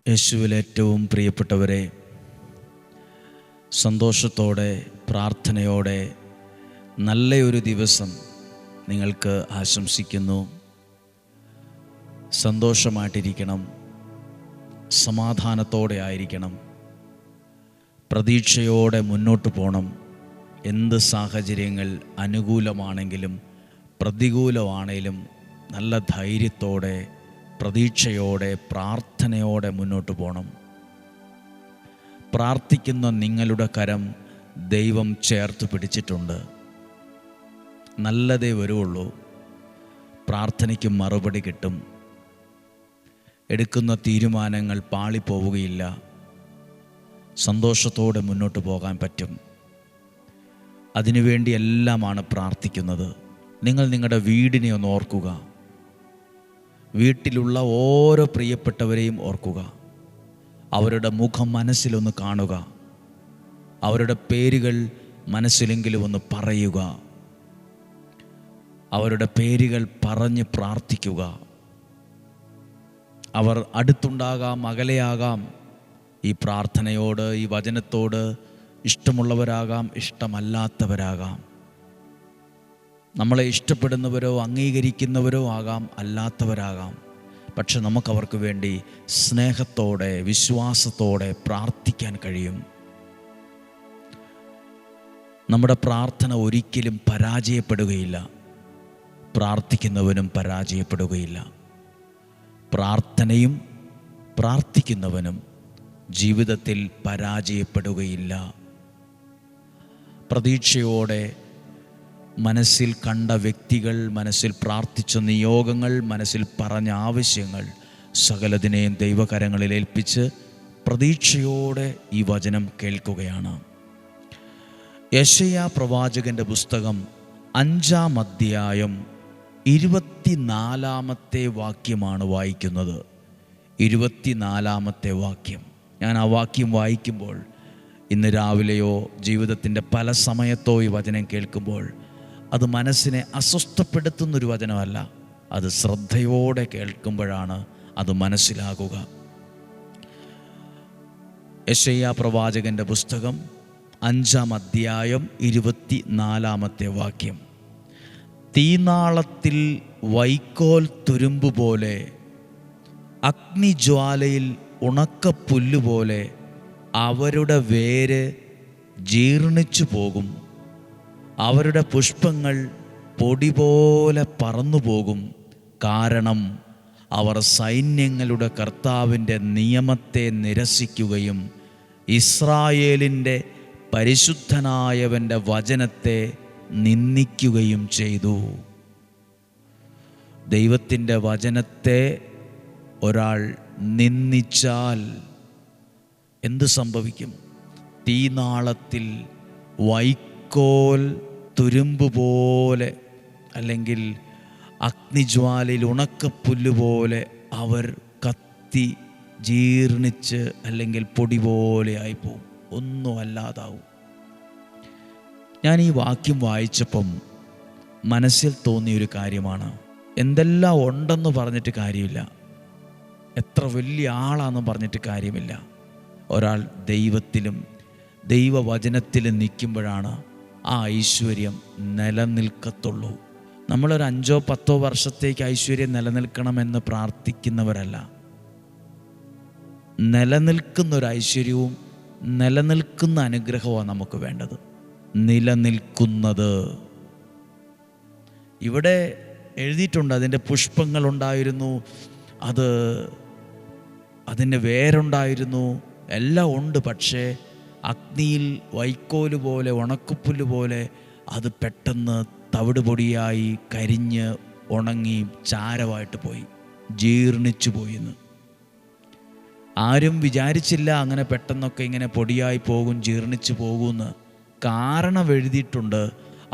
യേശുവിൽ ഏറ്റവും പ്രിയപ്പെട്ടവരെ, സന്തോഷത്തോടെ പ്രാർത്ഥനയോടെ നല്ലൊരു ദിവസം നിങ്ങൾക്ക് ആശംസിക്കുന്നു. സന്തോഷമായിട്ടിരിക്കണം, സമാധാനത്തോടെ ആയിരിക്കണം, പ്രതീക്ഷയോടെ മുന്നോട്ട് പോകണം. എന്ത് സാഹചര്യങ്ങൾ അനുകൂലമാണെങ്കിലും പ്രതികൂലമാണെങ്കിലും നല്ല ധൈര്യത്തോടെ പ്രതീക്ഷയോടെ പ്രാർത്ഥനയോടെ മുന്നോട്ട് പോകണം. പ്രാർത്ഥിക്കുന്ന നിങ്ങളുടെ കരം ദൈവം ചേർത്ത് പിടിച്ചിട്ടുണ്ട്. നല്ലതേ വരുള്ളൂ. പ്രാർത്ഥനയ്ക്ക് മറുപടി കിട്ടും. എടുക്കുന്ന തീരുമാനങ്ങൾ പാളിപ്പോവുകയില്ല. സന്തോഷത്തോടെ മുന്നോട്ട് പോകാൻ പറ്റും. അതിനുവേണ്ടി എല്ലാമാണ് പ്രാർത്ഥിക്കുന്നത്. നിങ്ങൾ നിങ്ങളുടെ വീടിനെ ഒന്ന് ഓർക്കുക. വീട്ടിലുള്ള ഓരോ പ്രിയപ്പെട്ടവരെയും ഓർക്കുക. അവരുടെ മുഖം മനസ്സിലൊന്ന് കാണുക. അവരുടെ പേരുകൾ മനസ്സിലെങ്കിലും ഒന്ന് പറയുക. അവരുടെ പേരുകൾ പറഞ്ഞ് പ്രാർത്ഥിക്കുക. അവർ അടുത്തുണ്ടാകാം, അകലെയാകാം. ഈ പ്രാർത്ഥനയോട്, ഈ വചനത്തോട് ഇഷ്ടമുള്ളവരാകാം, ഇഷ്ടമല്ലാത്തവരാകാം. നമ്മളെ ഇഷ്ടപ്പെടുന്നവരോ അംഗീകരിക്കുന്നവരോ ആകാം, അല്ലാത്തവരാകാം. പക്ഷെ നമുക്കവർക്ക് വേണ്ടി സ്നേഹത്തോടെ വിശ്വാസത്തോടെ പ്രാർത്ഥിക്കാൻ കഴിയും. നമ്മുടെ പ്രാർത്ഥന ഒരിക്കലും പരാജയപ്പെടുകയില്ല. പ്രാർത്ഥിക്കുന്നവനും പരാജയപ്പെടുകയില്ല. പ്രാർത്ഥനയും പ്രാർത്ഥിക്കുന്നവനും ജീവിതത്തിൽ പരാജയപ്പെടുകയില്ല. പ്രതീക്ഷയോടെ മനസ്സിൽ കണ്ട വ്യക്തികൾ, മനസ്സിൽ പ്രാർത്ഥിച്ച നിയോഗങ്ങൾ, മനസ്സിൽ പറഞ്ഞ ആവശ്യങ്ങൾ സകലതിനെയും ദൈവകരങ്ങളിൽ ഏൽപ്പിച്ച് പ്രതീക്ഷയോടെ ഈ വചനം കേൾക്കുകയാണ്. യെശയ്യാ പ്രവാചകൻ്റെ പുസ്തകം 5-ാം അധ്യായം 24-ാമത്തെ വാക്യമാണ് വായിക്കുന്നത്. 24-ാമത്തെ വാക്യം. ഞാൻ ആ വാക്യം വായിക്കുമ്പോൾ, ഇന്ന് രാവിലെയോ ജീവിതത്തിൻ്റെ പല സമയത്തോ ഈ വചനം കേൾക്കുമ്പോൾ അത് മനസ്സിനെ അസ്വസ്ഥപ്പെടുത്തുന്നൊരു വചനമല്ല. അത് ശ്രദ്ധയോടെ കേൾക്കുമ്പോഴാണ് അത് മനസ്സിലാകുക. യെശയ്യാ പ്രവാചകൻ്റെ പുസ്തകം 5-ാം അധ്യായം 24-ാമത്തെ വാക്യം. തീനാളത്തിൽ വൈക്കോൽ തുരുമ്പ് പോലെ, അഗ്നിജ്വാലയിൽ ഉണക്കപ്പുല്ലുപോലെ അവരുടെ വേര് ജീർണിച്ചു പോകും. അവരുടെ പുഷ്പങ്ങൾ പൊടി പോലെ പറന്നുപോകും. കാരണം അവർ സൈന്യങ്ങളുടെ കർത്താവിൻ്റെ നിയമത്തെ നിരസിക്കുകയും ഇസ്രായേലിൻ്റെ പരിശുദ്ധനായവൻ്റെ വചനത്തെ നിന്ദിക്കുകയും ചെയ്തു. ദൈവത്തിൻ്റെ വചനത്തെ ഒരാൾ നിന്ദിച്ചാൽ എന്ത് സംഭവിക്കും? തീനാളത്തിൽ വൈക്കോൽ തുരുമ്പ് പോലെ, അല്ലെങ്കിൽ അഗ്നിജ്വാലയിൽ ഉണക്കപ്പുല്ല് പോലെ അവർ കത്തി ജീർണിച്ച്, അല്ലെങ്കിൽ പൊടി പോലെ ആയിപ്പോവും. ഒന്നും അല്ലാതാവും. ഞാൻ ഈ വാക്യം വായിച്ചപ്പം മനസ്സിൽ തോന്നിയൊരു കാര്യമാണ്. എന്തെല്ലാം ഉണ്ടെന്ന് പറഞ്ഞിട്ട് കാര്യമില്ല, എത്ര വലിയ ആളാണെന്ന് പറഞ്ഞിട്ട് കാര്യമില്ല. ഒരാൾ ദൈവത്തിലും ദൈവവചനത്തിലും നിൽക്കുമ്പോഴാണ് ആ ഐശ്വര്യം നിലനിൽക്കത്തുള്ളൂ. നമ്മളൊരു 5-10 വർഷത്തേക്ക് ഐശ്വര്യം നിലനിൽക്കണമെന്ന് പ്രാർത്ഥിക്കുന്നവരല്ല. നിലനിൽക്കുന്നൊരു ഐശ്വര്യവും നിലനിൽക്കുന്ന അനുഗ്രഹമാണ് നമുക്ക് വേണ്ടത്. നിലനിൽക്കുന്നത് ഇവിടെ എഴുതിയിട്ടുണ്ട്. അതിൻ്റെ പുഷ്പങ്ങളുണ്ടായിരുന്നു, അതിൻ്റെ വേരുണ്ടായിരുന്നു, എല്ലാം ഉണ്ട്. പക്ഷേ അഗ്നിയിൽ വൈക്കോല് പോലെ, ഉണക്കപ്പുല്ല് പോലെ അത് പെട്ടെന്ന് തവിട് പൊടിയായി കരിഞ്ഞ് ഉണങ്ങി ചാരമായിട്ട് പോയി, ജീർണിച്ചു പോയിന്ന്. ആരും വിചാരിച്ചില്ല അങ്ങനെ പെട്ടെന്നൊക്കെ ഇങ്ങനെ പൊടിയായി പോകും, ജീർണിച്ചു പോകുമെന്ന്. കാരണം എഴുതിയിട്ടുണ്ട്.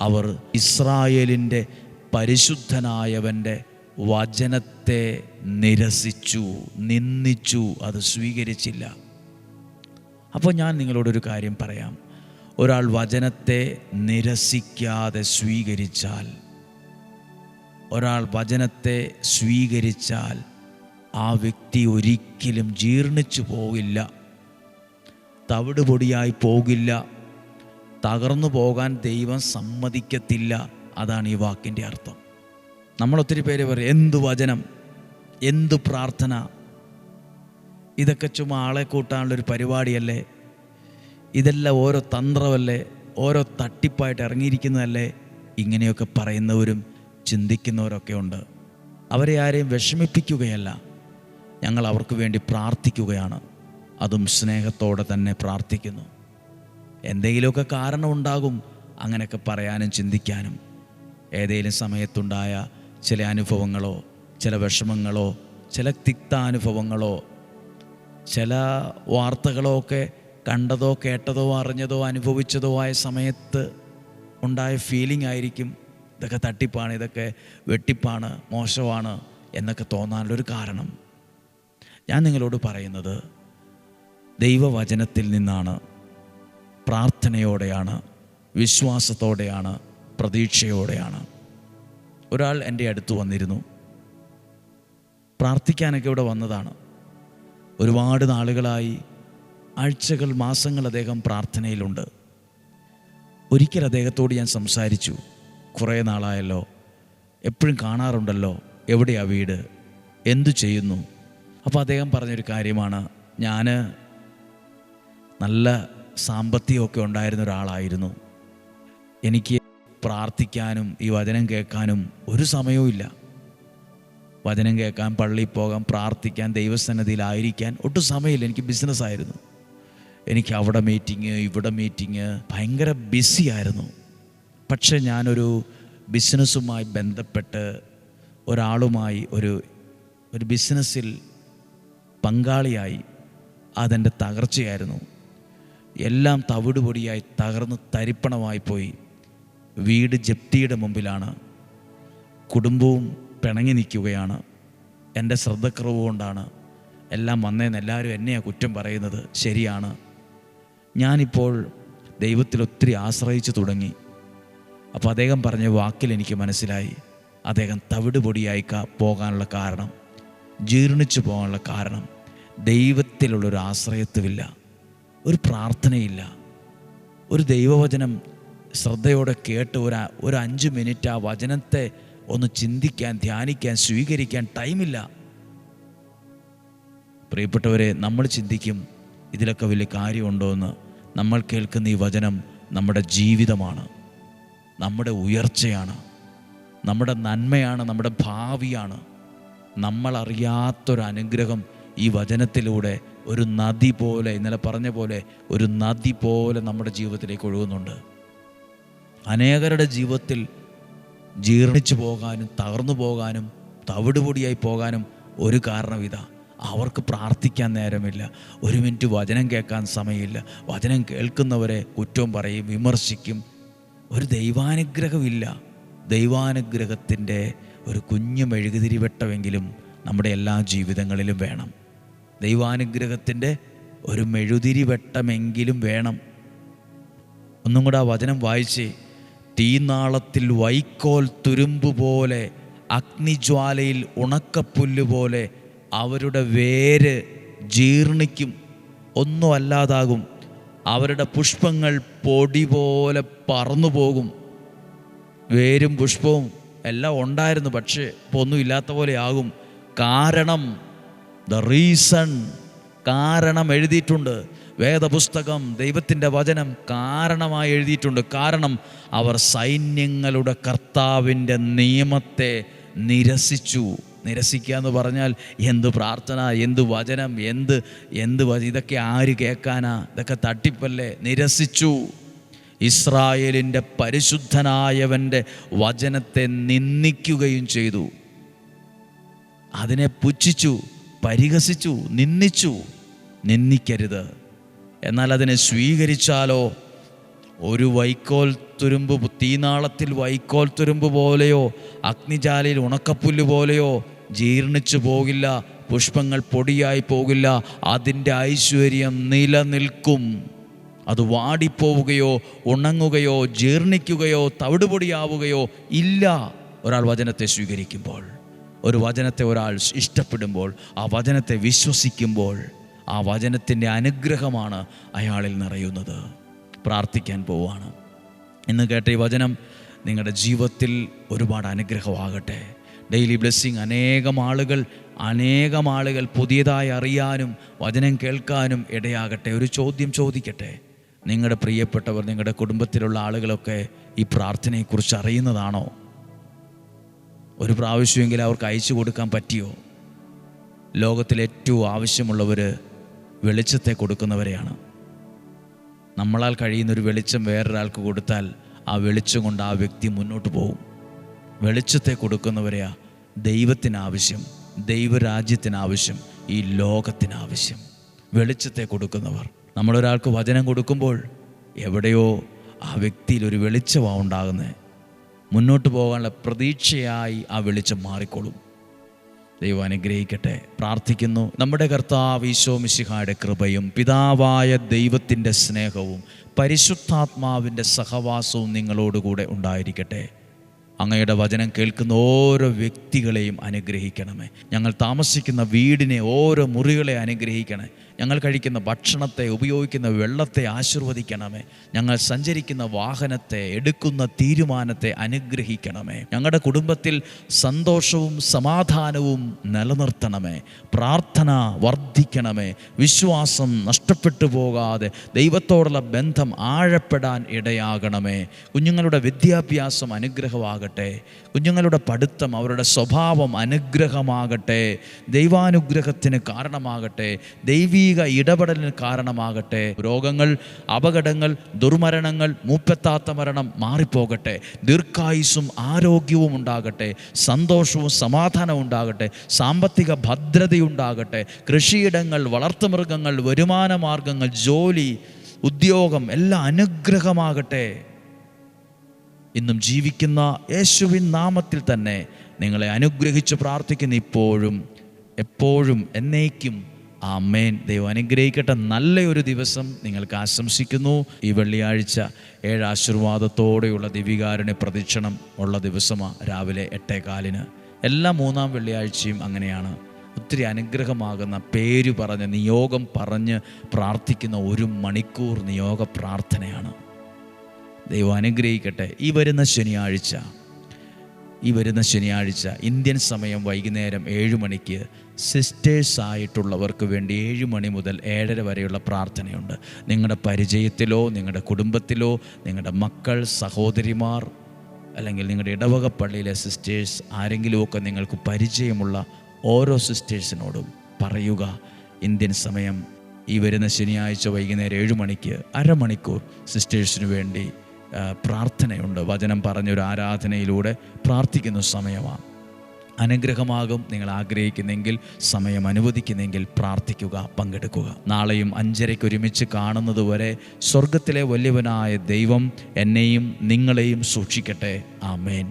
അവർ ഇസ്രായേലിൻ്റെ പരിശുദ്ധനായവൻ്റെ വചനത്തെ നിരസിച്ചു, നിന്ദിച്ചു, അത് സ്വീകരിച്ചില്ല. അപ്പോൾ ഞാൻ നിങ്ങളോടൊരു കാര്യം പറയാം. ഒരാൾ വചനത്തെ നിരസിക്കാതെ സ്വീകരിച്ചാൽ, ഒരാൾ വചനത്തെ സ്വീകരിച്ചാൽ ആ വ്യക്തി ഒരിക്കലും ജീർണിച്ചു പോകില്ല, തവിട് പൊടിയായി പോകില്ല, തകർന്നു പോകാൻ ദൈവം സമ്മതിക്കത്തില്ല. അതാണ് ഈ വാക്കിൻ്റെ അർത്ഥം. നമ്മളൊത്തിരി പേര് പറയും, എന്തു വചനം, എന്തു പ്രാർത്ഥന, ഇതൊക്കെ ചുമ്മാ ആളെ കൂട്ടാനുള്ളൊരു പരിപാടിയല്ലേ, ഇതെല്ലാം ഓരോ തന്ത്രമല്ലേ, ഓരോ തട്ടിപ്പായിട്ട് ഇറങ്ങിയിരിക്കുന്നതല്ലേ. ഇങ്ങനെയൊക്കെ പറയുന്നവരും ചിന്തിക്കുന്നവരൊക്കെ ഉണ്ട്. അവരെ ആരെയും വിഷമിപ്പിക്കുകയല്ല, ഞങ്ങൾ അവർക്ക് വേണ്ടി പ്രാർത്ഥിക്കുകയാണ്. അതും സ്നേഹത്തോടെ തന്നെ പ്രാർത്ഥിക്കുന്നു. എന്തെങ്കിലുമൊക്കെ കാരണമുണ്ടാകും അങ്ങനെയൊക്കെ പറയാനും ചിന്തിക്കാനും. ഏതെങ്കിലും സമയത്തുണ്ടായ ചില അനുഭവങ്ങളോ ചില വിഷമങ്ങളോ ചില തിക്താനുഭവങ്ങളോ ചില വാർത്തകളോ ഒക്കെ കണ്ടതോ കേട്ടതോ അറിഞ്ഞതോ അനുഭവിച്ചതോ ആയ സമയത്ത് ഉണ്ടായ ഫീലിംഗ് ആയിരിക്കും ഇതൊക്കെ തട്ടിപ്പാണ്, ഇതൊക്കെ വെട്ടിപ്പാണ്, മോശമാണ് എന്നൊക്കെ തോന്നാനുള്ളൊരു കാരണം. ഞാൻ നിങ്ങളോട് പറയുന്നത് ദൈവവചനത്തിൽ നിന്നാണ്, പ്രാർത്ഥനയോടെയാണ്, വിശ്വാസത്തോടെയാണ്, പ്രതീക്ഷയോടെയാണ്. ഒരാൾ എൻ്റെ അടുത്ത് വന്നിരുന്നു. പ്രാർത്ഥിക്കാനൊക്കെ ഇവിടെ വന്നതാണ്. ഒരുപാട് നാളുകളായി, ആഴ്ചകൾ, മാസങ്ങൾ അദ്ദേഹം പ്രാർത്ഥനയിലുണ്ട്. ഒരിക്കൽ അദ്ദേഹത്തോട് ഞാൻ സംസാരിച്ചു. കുറേ നാളായല്ലോ, എപ്പോഴും കാണാറുണ്ടല്ലോ, എവിടെയാ വീട്, എന്തു ചെയ്യുന്നു? അപ്പോൾ അദ്ദേഹം പറഞ്ഞൊരു കാര്യമാണ്, ഞാൻ നല്ല സാമ്പത്തികമൊക്കെ ഉണ്ടായിരുന്ന ഒരാളായിരുന്നു. എനിക്ക് പ്രാർത്ഥിക്കാനും ഈ വചനം കേൾക്കാനും ഒരു സമയവും ഇല്ല. വചനം കേൾക്കാൻ, പള്ളിയിൽ പോകാൻ, പ്രാർത്ഥിക്കാൻ, ദൈവസന്നിധിയിലായിരിക്കാൻ ഒട്ടും സമയമില്ല. എനിക്ക് ബിസിനസ്സായിരുന്നു. എനിക്ക് അവിടെ മീറ്റിങ്, ഇവിടെ മീറ്റിങ്, ഭയങ്കര ബിസിയായിരുന്നു. പക്ഷേ ഞാനൊരു ബിസിനസ്സുമായി ബന്ധപ്പെട്ട് ഒരാളുമായി ഒരു ബിസിനസ്സിൽ പങ്കാളിയായി. അതെൻ്റെ തകർച്ചയായിരുന്നു. എല്ലാം തവിടുപൊടിയായി തകർന്ന് തരിപ്പണമായി പോയി. വീട് ജപ്തിയുടെ മുമ്പിലാണ്. കുടുംബവും പിണങ്ങി നിൽക്കുകയാണ്. എൻ്റെ ശ്രദ്ധക്കുറവ് കൊണ്ടാണ് എല്ലാം വന്നതെന്ന് എല്ലാവരും എന്നെയാണ് കുറ്റം പറയുന്നത്. ശരിയാണ്. ഞാനിപ്പോൾ ദൈവത്തിൽ ഒത്തിരി ആശ്രയിച്ചു തുടങ്ങി. അപ്പോൾ അദ്ദേഹം പറഞ്ഞ വാക്കിൽ എനിക്ക് മനസ്സിലായി, അദ്ദേഹം തവിട് പൊടിയായി പോകാനുള്ള കാരണം, ജീർണിച്ചു പോകാനുള്ള കാരണം ദൈവത്തിലുള്ളൊരു ആശ്രയത്വമില്ല, ഒരു പ്രാർത്ഥനയില്ല. ഒരു ദൈവവചനം ശ്രദ്ധയോടെ കേട്ട് ഒരു 5 മിനിറ്റ് ആ വചനത്തെ ഒന്ന് ചിന്തിക്കാൻ, ധ്യാനിക്കാൻ, സ്വീകരിക്കാൻ ടൈമില്ല. പ്രിയപ്പെട്ടവരെ, നമ്മൾ ചിന്തിക്കും ഇതിലൊക്കെ വലിയ കാര്യമുണ്ടോ എന്ന്. നമ്മൾ കേൾക്കുന്ന ഈ വചനം നമ്മുടെ ജീവിതമാണ്, നമ്മുടെ ഉയർച്ചയാണ്, നമ്മുടെ നന്മയാണ്, നമ്മുടെ ഭാവിയാണ്. നമ്മളറിയാത്തൊരനുഗ്രഹം ഈ വചനത്തിലൂടെ ഒരു നദി പോലെ, ഇന്നലെ പറഞ്ഞ പോലെ ഒരു നദി പോലെ നമ്മുടെ ജീവിതത്തിലേക്ക് ഒഴുകുന്നുണ്ട്. അനേകരുടെ ജീവിതത്തിൽ ജീർണിച്ചു പോകാനും തകർന്നു പോകാനും തവിടുപൊടിയായി പോകാനും ഒരു കാരണം ഇതാ, അവർക്ക് പ്രാർത്ഥിക്കാൻ നേരമില്ല, 1 മിനിറ്റ് വചനം കേൾക്കാൻ സമയമില്ല, വചനം കേൾക്കുന്നവരെ കുറ്റവും പറയും, വിമർശിക്കും. ഒരു ദൈവാനുഗ്രഹമില്ല. ദൈവാനുഗ്രഹത്തിൻ്റെ ഒരു കുഞ്ഞു മെഴുകുതിരിവട്ടമെങ്കിലും നമ്മുടെ എല്ലാ ജീവിതങ്ങളിലും വേണം. ദൈവാനുഗ്രഹത്തിൻ്റെ ഒരു മെഴുതിരിവട്ടമെങ്കിലും വേണം. ഒന്നും കൂടെ ആ വചനം വായിച്ചേ. തീനാളത്തിൽ വൈക്കോൽ തുരുമ്പ് പോലെ, അഗ്നിജ്വാലയിൽ ഉണക്കപ്പുല്ല് പോലെ അവരുടെ വേര് ജീർണിക്കും, ഒന്നും അല്ലാതാകും. അവരുടെ പുഷ്പങ്ങൾ പൊടി പോലെ പറന്നു പോകും. വേരും പുഷ്പവും എല്ലാം ഉണ്ടായിരുന്നു, പക്ഷേ ഇപ്പോൾ ഒന്നും ഇല്ലാത്ത പോലെ ആകും. കാരണം കാരണം എഴുതിയിട്ടുണ്ട്. വേദപുസ്തകം, ദൈവത്തിൻ്റെ വചനം കാരണമായി എഴുതിയിട്ടുണ്ട്. കാരണം അവർ സൈന്യങ്ങളുടെ കർത്താവിൻ്റെ നിയമത്തെ നിരസിച്ചു. നിരസിക്കുക എന്ന് പറഞ്ഞാൽ എന്ത് പ്രാർത്ഥന, എന്ത് വചനം, ഇതൊക്കെ ആര് കേൾക്കാനാ? ഇതൊക്കെ തട്ടിപ്പല്ലേ. നിരസിച്ചു. ഇസ്രായേലിൻ്റെ പരിശുദ്ധനായവൻ്റെ വചനത്തെ നിന്ദിക്കുകയും ചെയ്തു. അതിനെ പുച്ഛിച്ചു, പരിഹസിച്ചു, നിന്ദിച്ചു. നിന്ദിക്കരുത്. എന്നാൽ അതിനെ സ്വീകരിച്ചാലോ, ഒരു വൈക്കോൽ തുരുമ്പ്, തീനാളത്തിൽ വൈക്കോൽ തുരുമ്പ് പോലെയോ അഗ്നിജാലയിൽ ഉണക്കപ്പുല്ല് പോലെയോ ജീർണിച്ചു പോകില്ല. പുഷ്പങ്ങൾ പൊടിയായി പോകില്ല. അതിൻ്റെ ഐശ്വര്യം നിലനിൽക്കും. അത് വാടിപ്പോവുകയോ ഉണങ്ങുകയോ ജീർണിക്കുകയോ തവിടുപൊടിയാവുകയോ ഇല്ല. ഒരാൾ വചനത്തെ സ്വീകരിക്കുമ്പോൾ, ഒരു വചനത്തെ ഒരാൾ ഇഷ്ടപ്പെടുമ്പോൾ, ആ വചനത്തെ വിശ്വസിക്കുമ്പോൾ, ആ വചനത്തിൻ്റെ അനുഗ്രഹമാണ് അയാളിൽ നിറയുന്നത്. പ്രാർത്ഥിക്കാൻ പോവുകയാണ്. ഇന്ന് കേട്ട ഈ വചനം നിങ്ങളുടെ ജീവിതത്തിൽ ഒരുപാട് അനുഗ്രഹമാകട്ടെ. ഡെയിലി ബ്ലെസ്സിങ് അനേകം ആളുകൾ പുതിയതായി അറിയാനും വചനം കേൾക്കാനും ഇടയാകട്ടെ. ഒരു ചോദ്യം ചോദിക്കട്ടെ. നിങ്ങളുടെ പ്രിയപ്പെട്ടവർ, നിങ്ങളുടെ കുടുംബത്തിലുള്ള ആളുകളൊക്കെ ഈ പ്രാർത്ഥനയെക്കുറിച്ച് അറിയുന്നതാണോ? ഒരു പ്രാവശ്യമെങ്കിലും അവർക്ക് അയച്ചു കൊടുക്കാൻ പറ്റിയോ? ലോകത്തിൽ ഏറ്റവും ആവശ്യമുള്ളവർ വെളിച്ചത്തെ കൊടുക്കുന്നവരെയാണ്. നമ്മളാൽ കഴിയുന്നൊരു വെളിച്ചം വേറൊരാൾക്ക് കൊടുത്താൽ ആ വെളിച്ചം കൊണ്ട് ആ വ്യക്തി മുന്നോട്ട് പോകും. വെളിച്ചത്തെ കൊടുക്കുന്നവരെയാ ദൈവത്തിനാവശ്യം, ദൈവരാജ്യത്തിനാവശ്യം, ഈ ലോകത്തിനാവശ്യം. വെളിച്ചത്തെ കൊടുക്കുന്നവർ. നമ്മളൊരാൾക്ക് വചനം കൊടുക്കുമ്പോൾ എവിടെയോ ആ വ്യക്തിയിൽ ഒരു വെളിച്ചമാണ് ഉണ്ടാകുന്നത്. മുന്നോട്ട് പോകാനുള്ള പ്രതീക്ഷയായി ആ വെളിച്ചം മാറിക്കൊള്ളും. ദൈവം അനുഗ്രഹിക്കട്ടെ. പ്രാർത്ഥിക്കുന്നു. നമ്മുടെ കർത്താവ് ഈശോ മിശിഹായുടെ കൃപയും പിതാവായ ദൈവത്തിൻ്റെ സ്നേഹവും പരിശുദ്ധാത്മാവിൻ്റെ സഹവാസവും നിങ്ങളോടുകൂടെ ഉണ്ടായിരിക്കട്ടെ. അങ്ങയുടെ വചനം കേൾക്കുന്ന ഓരോ വ്യക്തികളെയും അനുഗ്രഹിക്കണമേ. ഞങ്ങൾ താമസിക്കുന്ന വീടിനെ, ഓരോ മുറികളെ അനുഗ്രഹിക്കണേ. ഞങ്ങൾ കഴിക്കുന്ന ഭക്ഷണത്തെ, ഉപയോഗിക്കുന്ന വെള്ളത്തെ ആശീർവദിക്കണമേ. ഞങ്ങൾ സഞ്ചരിക്കുന്ന വാഹനത്തെ, എടുക്കുന്ന തീരുമാനത്തെ അനുഗ്രഹിക്കണമേ. ഞങ്ങളുടെ കുടുംബത്തിൽ സന്തോഷവും സമാധാനവും നിലനിർത്തണമേ. പ്രാർത്ഥന വർദ്ധിക്കണമേ. വിശ്വാസം നഷ്ടപ്പെട്ടു പോകാതെ ദൈവത്തോടുള്ള ബന്ധം ആഴപ്പെടാൻ ഇടയാകണമേ. കുഞ്ഞുങ്ങളുടെ വിദ്യാഭ്യാസം അനുഗ്രഹമാകട്ടെ. കുഞ്ഞുങ്ങളുടെ പഠിത്തം, അവരുടെ സ്വഭാവം അനുഗ്രഹമാകട്ടെ. ദൈവാനുഗ്രഹത്തിന് കാരണമാകട്ടെ. ദൈവീക ഇടപെടലിന് കാരണമാകട്ടെ. രോഗങ്ങൾ, അപകടങ്ങൾ, ദുർമരണങ്ങൾ, മൂപ്പെത്താത്ത മരണം മാറിപ്പോകട്ടെ. ദീർഘായുസ്സും ആരോഗ്യവും ഉണ്ടാകട്ടെ. സന്തോഷവും സമാധാനവും ഉണ്ടാകട്ടെ. സാമ്പത്തിക ഭദ്രതയുണ്ടാകട്ടെ. കൃഷിയിടങ്ങൾ, വളർത്തുമൃഗങ്ങൾ, വരുമാന മാർഗങ്ങൾ, ജോലി, ഉദ്യോഗം എല്ലാം അനുഗ്രഹമാകട്ടെ. ഇന്നും ജീവിക്കുന്ന യേശുവിൻ നാമത്തിൽ തന്നെ നിങ്ങളെ അനുഗ്രഹിച്ച് പ്രാർത്ഥിക്കുന്ന ഇപ്പോഴും എപ്പോഴും എന്നേക്കും. ആമേൻ. ദൈവം അനുഗ്രഹിക്കട്ടെ. നല്ലൊരു ദിവസം നിങ്ങൾക്ക് ആശംസിക്കുന്നു. ഈ വെള്ളിയാഴ്ച 7 ആശീർവാദത്തോടെയുള്ള ദിവികാരുണ്യ പ്രദക്ഷിണം ഉള്ള ദിവസമാണ്. രാവിലെ 8:15. എല്ലാ 3-ാം വെള്ളിയാഴ്ചയും അങ്ങനെയാണ്. ഒത്തിരി അനുഗ്രഹമാകുന്ന പേര് പറഞ്ഞ്, നിയോഗം പറഞ്ഞ് പ്രാർത്ഥിക്കുന്ന 1 മണിക്കൂർ നിയോഗ പ്രാർത്ഥനയാണ്. ദൈവം അനുഗ്രഹിക്കട്ടെ. ഈ വരുന്ന ശനിയാഴ്ച ഇന്ത്യൻ സമയം വൈകുന്നേരം 7 മണിക്ക് സിസ്റ്റേഴ്സ് ആയിട്ടുള്ളവർക്ക് വേണ്ടി 7 മണി മുതൽ 7:30 വരെയുള്ള പ്രാർത്ഥനയുണ്ട്. നിങ്ങളുടെ പരിചയത്തിലോ, നിങ്ങളുടെ കുടുംബത്തിലോ, നിങ്ങളുടെ മക്കൾ, സഹോദരിമാർ, അല്ലെങ്കിൽ നിങ്ങളുടെ ഇടവക പള്ളിയിലെ സിസ്റ്റേഴ്സ് ആരെങ്കിലുമൊക്കെ നിങ്ങൾക്ക് പരിചയമുള്ള ഓരോ സിസ്റ്റേഴ്സിനോടും പറയുക, ഇന്ത്യൻ സമയം ഈ വരുന്ന ശനിയാഴ്ച വൈകുന്നേരം 7 മണിക്ക് അരമണിക്കൂർ സിസ്റ്റേഴ്സിന് വേണ്ടി പ്രാർത്ഥനയുണ്ട്. വചനം പറഞ്ഞൊരു ആരാധനയിലൂടെ പ്രാർത്ഥിക്കുന്ന സമയമാണ്. അനുഗ്രഹമാകും. നിങ്ങൾ ആഗ്രഹിക്കുന്നെങ്കിൽ, സമയം അനുവദിക്കുന്നെങ്കിൽ പ്രാർത്ഥിക്കുക, പങ്കെടുക്കുക. നാളെയും 5:30 ഒരുമിച്ച് കാണുന്നത് വരെ സ്വർഗത്തിലെ വലിയവനായ ദൈവം എന്നെയും നിങ്ങളെയും സൂക്ഷിക്കട്ടെ. ആമേൻ.